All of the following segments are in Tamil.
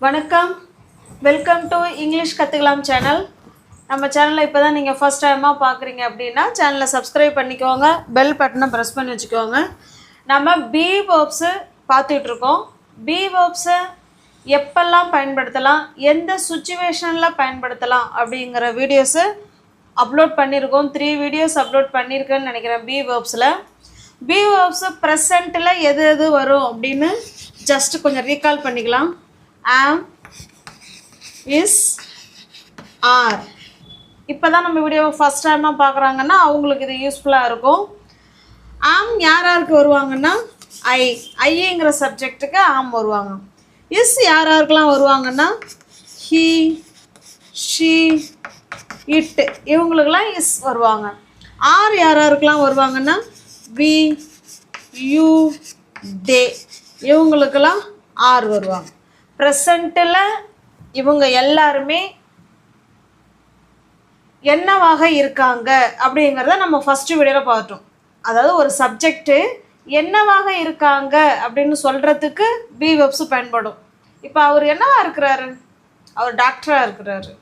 வணக்கம், வெல்கம் டு இங்கிலீஷ் கற்றுக்கலாம் சேனல். நம்ம சேனலை இப்போ தான் நீங்கள் ஃபஸ்ட் டைமாக பார்க்குறீங்க அப்படின்னா சேனலை சப்ஸ்கிரைப் பண்ணிக்கோங்க, பெல் பட்டனை ப்ரெஸ் பண்ணி வச்சுக்கோங்க. நம்ம பி வேர்ப்ஸு பார்த்துட்ருக்கோம். பி வேர்ப்ஸை எப்பெல்லாம் பயன்படுத்தலாம், எந்த சுச்சுவேஷனில் பயன்படுத்தலாம் அப்படிங்கிற வீடியோஸு அப்லோட் பண்ணியிருக்கோம். 3 வீடியோஸ் அப்லோட் பண்ணியிருக்கேன்னு நினைக்கிறேன். பி வேர்ப்ஸில் பி வேர்ப்ஸு ப்ரெசண்ட்டில் எது எது வரும் அப்படின்னு ஜஸ்ட்டு கொஞ்சம் ரீகால் பண்ணிக்கலாம். am, is, are. இப்போ தான் நம்ம வீடியோவை ஃபஸ்ட் டைமாக பார்க்குறாங்கன்னா அவங்களுக்கு இது யூஸ்ஃபுல்லாக இருக்கும். ஆம் யாருக்கு வருவாங்கன்னா ஐங்கிற சப்ஜெக்ட்டுக்கு ஆம் வருவாங்க. இஸ் யாருக்கெல்லாம் வருவாங்கன்னா ஹீ, ஷீ, இட் இவங்களுக்கெல்லாம் இஸ் வருவாங்க. ஆர் யாருக்கெல்லாம் வருவாங்கன்னா வி, யூ, தே இவங்களுக்கெல்லாம் ஆர் வருவாங்க. ப்ரெசண்ட்டில் இவங்க எல்லாருமே என்னவாக இருக்காங்க அப்படிங்கிறத நம்ம ஃபஸ்ட்டு வீடியோவில் பார்த்தோம். அதாவது ஒரு சப்ஜெக்டு என்னவாக இருக்காங்க அப்படின்னு சொல்கிறதுக்கு பி வேர்ப்ஸு பயன்படும். இப்போ அவர் என்னவா இருக்கிறாரு? அவர் டாக்டராக இருக்கிறாரு.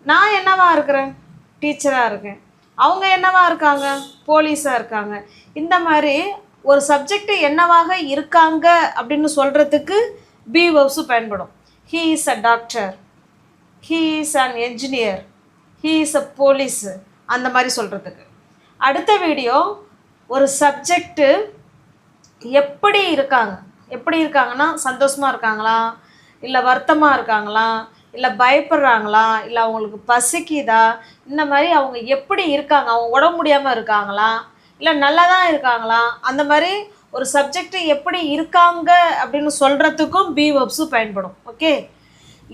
நான் என்னவா இருக்கிறேன்? டீச்சராக இருக்கேன். அவங்க என்னவா இருக்காங்க? போலீஸாக இருக்காங்க. இந்த மாதிரி ஒரு சப்ஜெக்டு என்னவாக இருக்காங்க அப்படின்னு சொல்கிறதுக்கு பி வேர்ப்ஸு பயன்படும். He is a doctor, he is an engineer, he is a police, அந்த மாதிரி சொல்கிறதுக்கு. அடுத்த வீடியோ ஒரு சப்ஜெக்டு எப்படி இருக்காங்கன்னா சந்தோஷமாக இருக்காங்களா, இல்லை வருத்தமாக இருக்காங்களா, இல்லை பயப்படுறாங்களா, இல்லை அவங்களுக்கு பசிக்குதா, இந்த மாதிரி அவங்க எப்படி இருக்காங்க, அவங்க உடம்பு முடியாமல் இருக்காங்களா, இல்லை நல்லா தான் இருக்காங்களா, அந்த மாதிரி ஒரு சப்ஜெக்டு எப்படி இருக்காங்க அப்படின்னு சொல்கிறதுக்கும் பி வேர்ப்ஸு பயன்படும். ஓகே,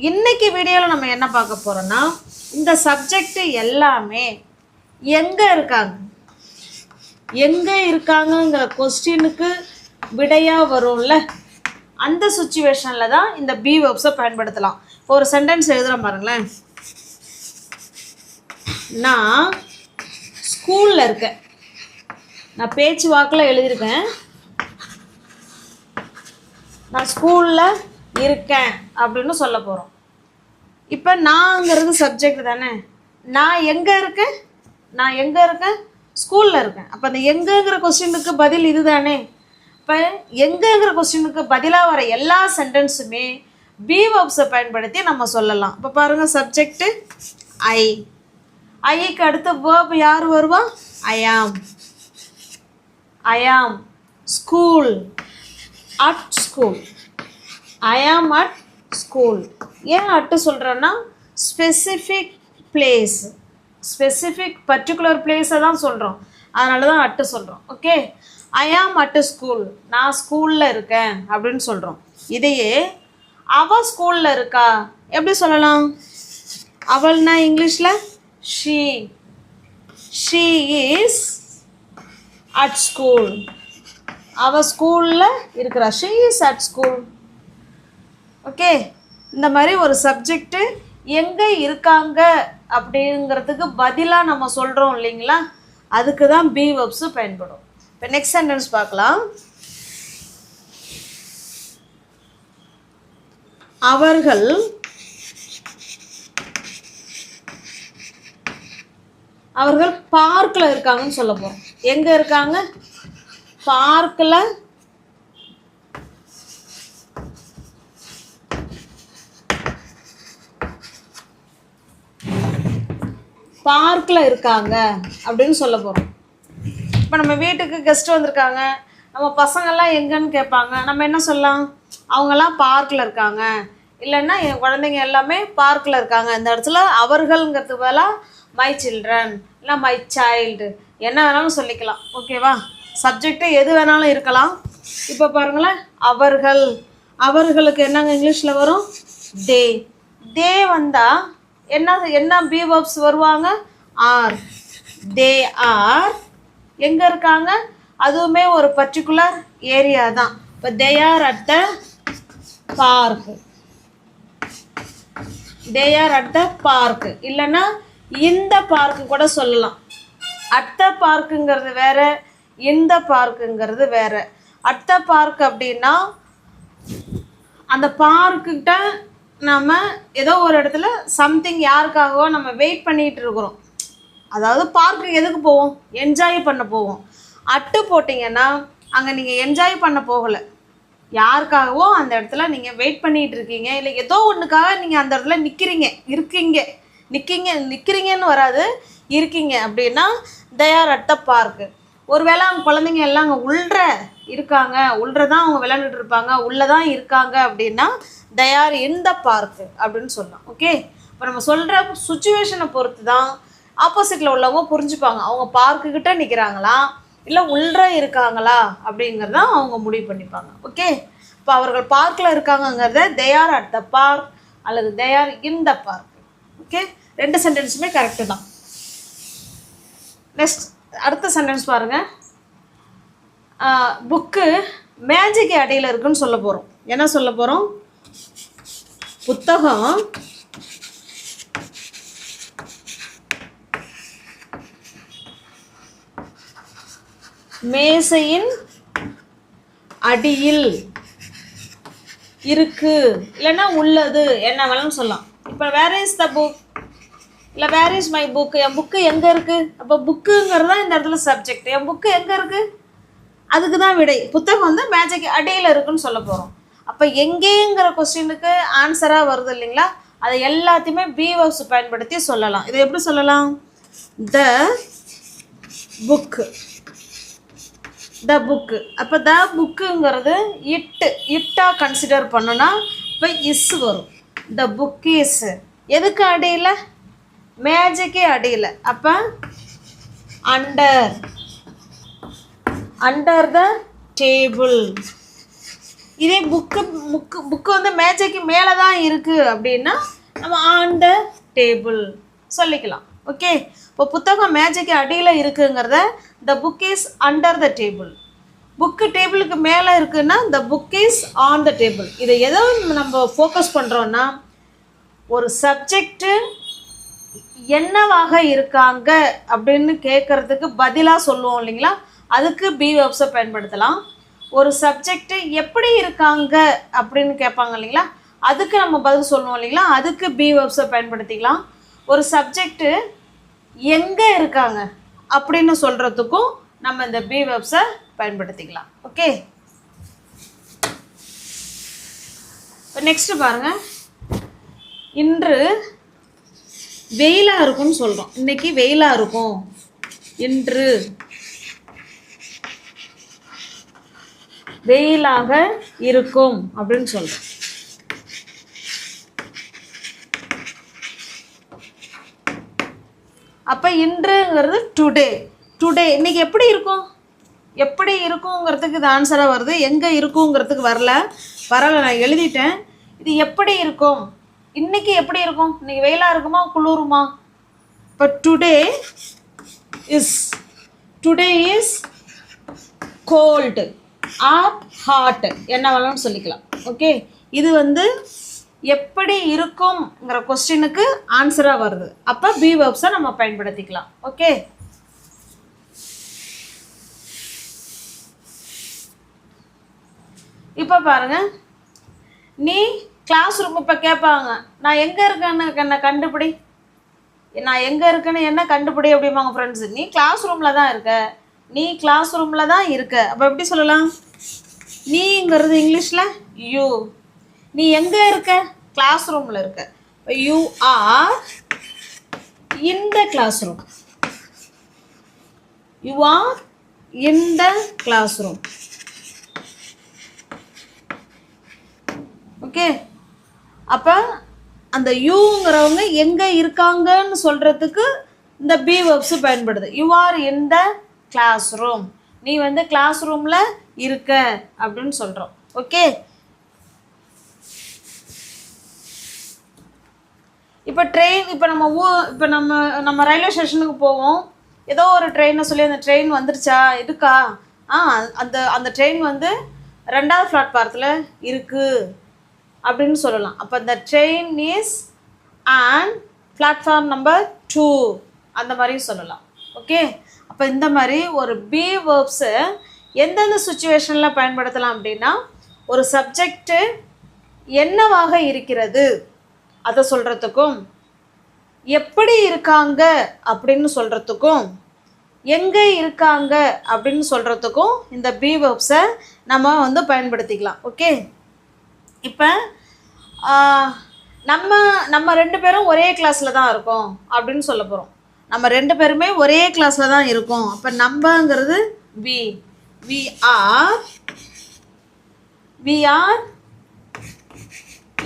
இன்றைக்கி வீடியோவில் நம்ம என்ன பார்க்க போகிறோன்னா இந்த சப்ஜெக்டு எல்லாமே எங்கே இருக்காங்கங்கிற கொஸ்டினுக்கு விடையாக வரும்ல, அந்த சுச்சுவேஷனில் தான் இந்த பி வேர்ப்ஸை பயன்படுத்தலாம். இப்போ ஒரு சென்டென்ஸ் எழுதுகிறேன் பாருங்களேன். நான் ஸ்கூலில் இருக்கேன். நான் பேச்சு வாக்கில் எழுதியிருக்கேன். நான் ஸ்கூலில் இருக்கேன் அப்படின்னு சொல்ல போகிறோம். இப்போ நான்ங்கிறது சப்ஜெக்ட் தானே. நான் எங்கே இருக்கேன்? ஸ்கூலில் இருக்கேன். அப்போ அந்த எங்கேங்கிற கொஸ்டினுக்கு பதில் இது தானே. இப்போ எங்கேங்கிற கொஸ்டினுக்கு பதிலாக வர எல்லா சென்டென்ஸுமே பி வேர்ப்ஸை பயன்படுத்தி நம்ம சொல்லலாம். இப்போ பாருங்கள், சப்ஜெக்டு ஐக்கு அடுத்த வேர்ப் யார் வருவா? ஐ ஆம் ஸ்கூல், அட் ஸ்கூல். ஐ ஆம் அட் ஸ்கூல். ஏன் அட்டு சொல்கிறேன்னா ஸ்பெசிஃபிக் பர்டிகுலர் பிளேஸை தான் சொல்கிறோம். அதனால தான் அட்டு சொல்கிறோம். ஓகே, ஐ ஆம் அட் ஸ்கூல், நான் ஸ்கூலில் இருக்கேன் அப்படின்னு சொல்கிறோம். இதையே அவள் ஸ்கூலில் இருக்கா எப்படி சொல்லலாம்? அவள்னா இங்கிலீஷில் ஷீ இஸ் அட் ஸ்கூல். அவள் ஸ்கூலில் இருக்கிறா, she is at school. Okay, இந்த மாதிரி ஒரு சப்ஜெக்டு எங்கே இருக்காங்க அப்படிங்கிறதுக்கு பதிலாக நம்ம சொல்கிறோம் இல்லைங்களா, அதுக்கு தான் பி வேர்ப்ஸு பயன்படும். இப்போ நெக்ஸ்ட் சென்டென்ஸ் பார்க்கலாம். அவர்கள் பார்க்கில் இருக்காங்கன்னு சொல்ல போகிறோம். எங்கே இருக்காங்க? பார்க்கில் இருக்காங்க அப்படின்னு சொல்ல போகிறோம். இப்போ நம்ம வீட்டுக்கு கெஸ்ட் வந்திருக்காங்க, நம்ம பசங்கள்லாம் எங்கன்னு கேட்பாங்க. நம்ம என்ன சொல்லலாம்? அவங்கெல்லாம் பார்க்கில் இருக்காங்க, இல்லைன்னா என் குழந்தைங்க எல்லாமே பார்க்கில் இருக்காங்க. இந்த இடத்துல அவர்கள்ங்கிறதுக்கு பதிலாக மை சில்ட்ரன், இல்லை மை சைல்டு, என்ன வேணாலும் சொல்லிக்கலாம். ஓகேவா? சப்ஜெக்டு எது வேணாலும் இருக்கலாம். இப்போ பாருங்களேன், அவர்களுக்கு என்னங்க இங்கிலீஷில் வரும்? தே வந்தால் என்ன பி வேர்ப்ஸ் வருவாங்க? ஆர். தே ஆர் எங்கே இருக்காங்க? அதுவுமே ஒரு பர்டிகுலர் ஏரியா தான். இப்போ they are at the park, இல்லைன்னா இந்த பார்க்கு கூட சொல்லலாம். அட் த பார்க்குங்கிறது வேற, இந்த பார்க்குங்கிறது வேற. அட் த பார்க் அப்படின்னா அந்த பார்க்கிட்ட நம்ம ஏதோ ஒரு இடத்துல சம்திங் யாருக்காகவோ நம்ம வெயிட் பண்ணிகிட்டு இருக்கிறோம். அதாவது பார்க்குக்கு எதுக்கு போவோம்? என்ஜாய் பண்ண போவோம். அட்டு போட்டிங்கன்னா அங்கே நீங்கள் என்ஜாய் பண்ண போகலை, யாருக்காகவோ அந்த இடத்துல நீங்கள் வெயிட் பண்ணிகிட்டு இருக்கீங்க. இல்லை ஏதோ ஒன்றுக்காக நீங்கள் அந்த இடத்துல நிற்கிறீங்கன்னு வராது, இருக்கீங்க அப்படின்னா they are at the park. ஒருவேளை அவங்க குழந்தைங்க எல்லாம் அங்கே உள்ள தான் அவங்க விளையாண்டுட்டு இருப்பாங்க, உள்ளே தான் இருக்காங்க அப்படின்னா they are in the park அப்படின்னு சொல்லலாம். ஓகே, இப்போ நம்ம சொல்கிற சுச்சுவேஷனை பொறுத்து தான் ஆப்போசிட்டில் உள்ளவங்க புரிஞ்சுப்பாங்க, அவங்க பார்க்குக்கிட்ட நிற்கிறாங்களா இல்லை உள்ள இருக்காங்களா அப்படிங்கிறதான் அவங்க முடிவு பண்ணிப்பாங்க. ஓகே, இப்போ அவர்கள் பார்க்கில் இருக்காங்கங்கிறத they are at the park அல்லது they are in the park. Okay, 2 சென்டென்ஸுமே கரெக்டு தான். நெக்ஸ்ட் அடுத்த சென்டென்ஸ் பாருங்கள். புக்கு மேஜைக்கு அடியில் இருக்குன்னு சொல்ல போகிறோம். என்ன சொல்ல போகிறோம்? புத்தகம் மேசையின் அடியில் இருக்கு இல்லைன்னா உள்ளது, என்ன வேணும்னு சொல்லலாம். இப்போ வேர் இஸ் த புக் இல்லை வேர் இஸ் மை புக், என் புக்கு எங்கே இருக்குது? அப்போ புக்குங்கிறது தான் இந்த இடத்துல சப்ஜெக்ட். என் புக்கு எங்கே இருக்குது? அதுக்கு தான் விடை. புத்தகம் வந்து மேஜைக்கு அடியில் இருக்குன்னு சொல்ல போகிறோம். அப்போ எங்கேங்கிற கொஸ்டினுக்கு ஆன்சராக வருது இல்லைங்களா, அதை எல்லாத்தையுமே பி வேர்ப்ஸ் பயன்படுத்தி சொல்லலாம். இதை எப்படி சொல்லலாம்? த புக்கு, த புக்கு. அப்போ த புக்குங்கிறது இட்டாக கன்சிடர் பண்ணோன்னா இப்போ இஸ் வரும். த புக் இஸ் எதுக்கு அடியில்? மேஜைக்கு அடியில். அப்போ அண்டர் த டேபிள். இதே புக்கு வந்து மேஜைக்கு மேலே தான் இருக்குது அப்படின்னா நம்ம ஆன் த டேபிள் சொல்லிக்கலாம். ஓகே, இப்போ புத்தகம் மேஜைக்கு அடியில் இருக்குங்கிறத the book is under the table. Book டேபிளுக்கு மேலே இருக்குன்னா the book is on the table. இதை எதோ நம்ம ஃபோக்கஸ் பண்ணுறோன்னா ஒரு சப்ஜெக்டு என்னவாக இருக்காங்க அப்படின்னு கேட்குறதுக்கு பதிலாக சொல்லுவோம் இல்லைங்களா, அதுக்கு பி வேர்ப்ஸை பயன்படுத்தலாம். ஒரு சப்ஜெக்டு எப்படி இருக்காங்க அப்படின்னு கேட்பாங்க இல்லைங்களா, அதுக்கு நம்ம பதில் சொல்லுவோம் இல்லைங்களா, அதுக்கு பி வேர்ப்ஸை பயன்படுத்திக்கலாம். ஒரு சப்ஜெக்டு எங்கே இருக்காங்க அப்படின்னு சொல்கிறதுக்கும் நம்ம இந்த பி வேர்ப்ஸை பயன்படுத்திக்கலாம். ஓகே, இப்போ நெக்ஸ்ட்டு பாருங்கள். இன்று வெயிலாக இருக்கும்னு சொல்கிறோம். இன்றைக்கி வெயிலாக இருக்கும், இன்று வெயிலாக இருக்கும் அப்படின்னு சொல்கிறோம். அப்போ இன்றுங்கிறது டுடே இன்னைக்கு எப்படி இருக்குங்கிறதுக்கு இது ஆன்சராக வருது. எங்கே இருக்குங்கிறதுக்கு வரல, நான் எழுதிட்டேன். இது எப்படி இருக்கும், இன்னைக்கு எப்படி இருக்கும்? இன்னைக்கு வெயிலாக இருக்குமா குளிருமா? இப்போ today is cold or hot, என்ன வேணும்னு சொல்லிக்கலாம். ஓகே, இது வந்து எப்படி இருக்கும்ங்கிற கொஸ்டினுக்கு ஆன்சராக வருது. அப்போ பி வேர்ப்ஸை நம்ம பயன்படுத்திக்கலாம். ஓகே, இப்போ பாருங்கள். நீ கிளாஸ் ரூம் இப்போ கேட்பாங்க, நான் எங்கே இருக்கேன்னு என்ன கண்டுபிடி, நான் எங்கே இருக்கேன்னு என்ன கண்டுபிடி அப்படிம்பாங்க ஃப்ரெண்ட்ஸு. நீ கிளாஸ் ரூமில் தான் இருக்க, அப்போ எப்படி சொல்லலாம்? நீங்கிறது இங்கிலீஷில் யூ. நீ எங்கே இருக்க? கிளாஸ் ரூமில் இருக்க. You are in the class room. You are in the class room. Okay, அப்போ அந்த யூங்கிறவங்க எங்கே இருக்காங்கன்னு சொல்கிறதுக்கு இந்த பி வேர்ப்ஸு பயன்படுது. You are in the class room, நீ வந்து கிளாஸ் ரூமில் இருக்க அப்படின்னு சொல்கிறோம். ஓகே, இப்போ ட்ரெயின், இப்போ நம்ம ரயில்வே ஸ்டேஷனுக்கு போவோம். ஏதோ ஒரு ட்ரெயினை சொல்லி அந்த ட்ரெயின் வந்துருச்சா இருக்கா, அந்த ட்ரெயின் வந்து 2வது பிளாட்ஃபாரத்தில் இருக்குது அப்படின்னு சொல்லலாம். அப்போ இந்த train is and platform number 2 அந்த மாதிரியும் சொல்லலாம். ஓகே, அப்போ இந்த மாதிரி ஒரு பி வேர்ப்ஸு எந்தெந்த சுச்சுவேஷனில் பயன்படுத்தலாம் அப்படின்னா, ஒரு சப்ஜெக்டு என்னவாக இருக்கிறது அதை சொல்கிறதுக்கும், எப்படி இருக்காங்க அப்படின்னு சொல்கிறதுக்கும், எங்கே இருக்காங்க அப்படின்னு சொல்கிறதுக்கும் இந்த பி வெர்ப்ஸை நம்ம வந்து பயன்படுத்திக்கலாம். ஓகே, இப்போ நம்ம 2 பேரும் ஒரே கிளாஸில் தான் இருக்கோம் அப்படின்னு சொல்ல போகிறோம். நம்ம 2 பேருமே ஒரே கிளாஸில் தான் இருக்கோம். அப்போ நம்மங்கிறது we are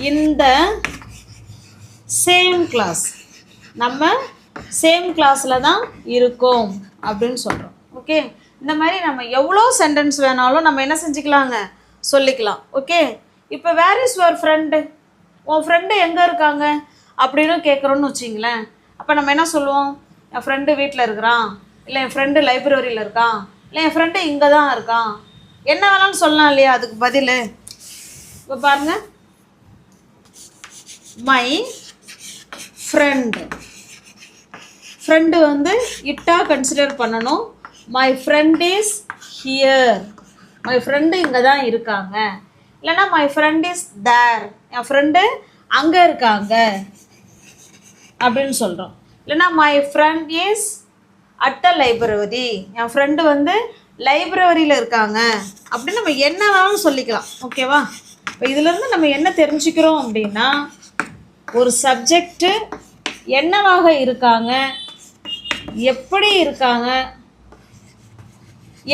in the same class. நம்ம சேம் கிளாஸில் தான் இருக்கோம் அப்படின்னு சொல்கிறோம். ஓகே, இந்த மாதிரி நம்ம எவ்வளோ சென்டென்ஸ் வேணாலும் நம்ம என்ன செஞ்சுக்கலாங்க, சொல்லிக்கலாம். ஓகே, இப்போ வேர் இஸ் யுவர் ஃப்ரெண்டு, உன் ஃப்ரெண்டு எங்கே இருக்காங்க அப்படின்னு கேட்குறோன்னு வச்சிங்களேன். அப்போ நம்ம என்ன சொல்லுவோம், என் ஃப்ரெண்டு வீட்டில் இருக்கிறான், இல்லை என் ஃப்ரெண்டு லைப்ரரியில் இருக்கான், இல்லை என் ஃப்ரெண்டு இங்கே தான் இருக்கான், என்ன வேணாலும் சொல்லலாம் இல்லையா அதுக்கு பதில். இப்போ பாருங்கள், மை ஃப்ரெண்டு வந்து இட்டாக கன்சிடர் பண்ணணும். My friend is here, my friend இங்கே தான் இருக்காங்க. இல்லைனா மை ஃப்ரெண்ட் இஸ் தேர், என் ஃப்ரெண்டு அங்கே இருக்காங்க அப்படின்னு சொல்கிறோம். இல்லைனா my friend is at the library, என் ஃப்ரெண்டு வந்து லைப்ரரியில் இருக்காங்க அப்படின்னு நம்ம என்ன வேணாலும் சொல்லிக்கலாம். ஓகேவா, இப்போ இதிலேருந்து நம்ம என்ன தெரிஞ்சுக்கிறோம் அப்படின்னா, ஒரு சப்ஜெக்டு என்னவாக இருக்காங்க, எப்படி இருக்காங்க,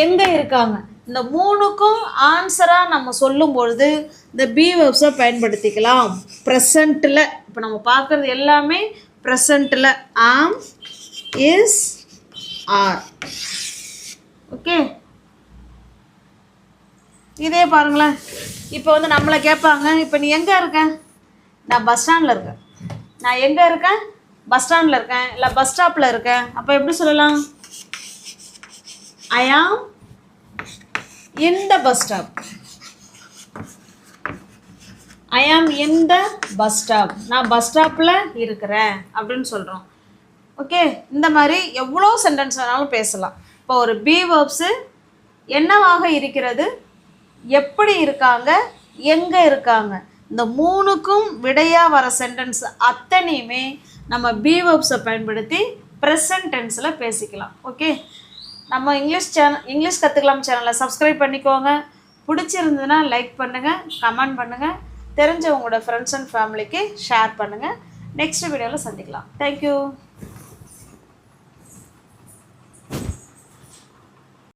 எங்கே இருக்காங்க, இந்த 3க்கும் ஆன்சராக நம்ம சொல்லும் பொழுது இந்த பி வெர்ப்ஸை பயன்படுத்திக்கலாம். ப்ரெசண்ட்டில் இப்போ நம்ம பார்க்குறது எல்லாமே ப்ரெசண்ட்டில் ஆம், இஸ், ஆர். ஓகே, இதே பாருங்களேன். இப்போ வந்து நம்மளை கேட்பாங்க, இப்போ நீ எங்கே இருக்க, நான் பஸ் ஸ்டாண்டில் இருக்கேன். நான் எங்கே இருக்கேன், பஸ் ஸ்டாண்டில் இருக்கேன், இல்லை பஸ் ஸ்டாப்பில் இருக்கேன். அப்போ எப்படி சொல்லலாம், ஐ ஆம் இன் த பஸ் ஸ்டாப், ஐ ஆம் இன் த பஸ் ஸ்டாப், நான் பஸ் ஸ்டாப்பில் இருக்கிறேன் அப்படின்னு சொல்கிறோம். ஓகே, இந்த மாதிரி எவ்வளோ சென்டென்ஸ் வேணாலும் பேசலாம். இப்போ ஒரு பி வெர்ப்ஸு என்னவாக இருக்கிறது, எப்படி இருக்காங்க, எங்கே இருக்காங்க, இந்த 3க்கும் விடையாக வர சென்டென்ஸ் அத்தனையுமே நம்ம பி வெர்ப்ஸை பயன்படுத்தி ப்ரெசன்ட் டென்ஸில் பேசிக்கலாம். ஓகே, நம்ம இங்கிலீஷ் கற்றுக்கலாம் சேனலை சப்ஸ்கிரைப் பண்ணிக்கோங்க. பிடிச்சிருந்ததுன்னா லைக் பண்ணுங்கள், கமெண்ட் பண்ணுங்கள், தெரிஞ்ச உங்களோட ஃப்ரெண்ட்ஸ் அண்ட் ஃபேமிலிக்கு ஷேர் பண்ணுங்கள். நெக்ஸ்ட் வீடியோவில் சந்திக்கலாம். தேங்க்யூ.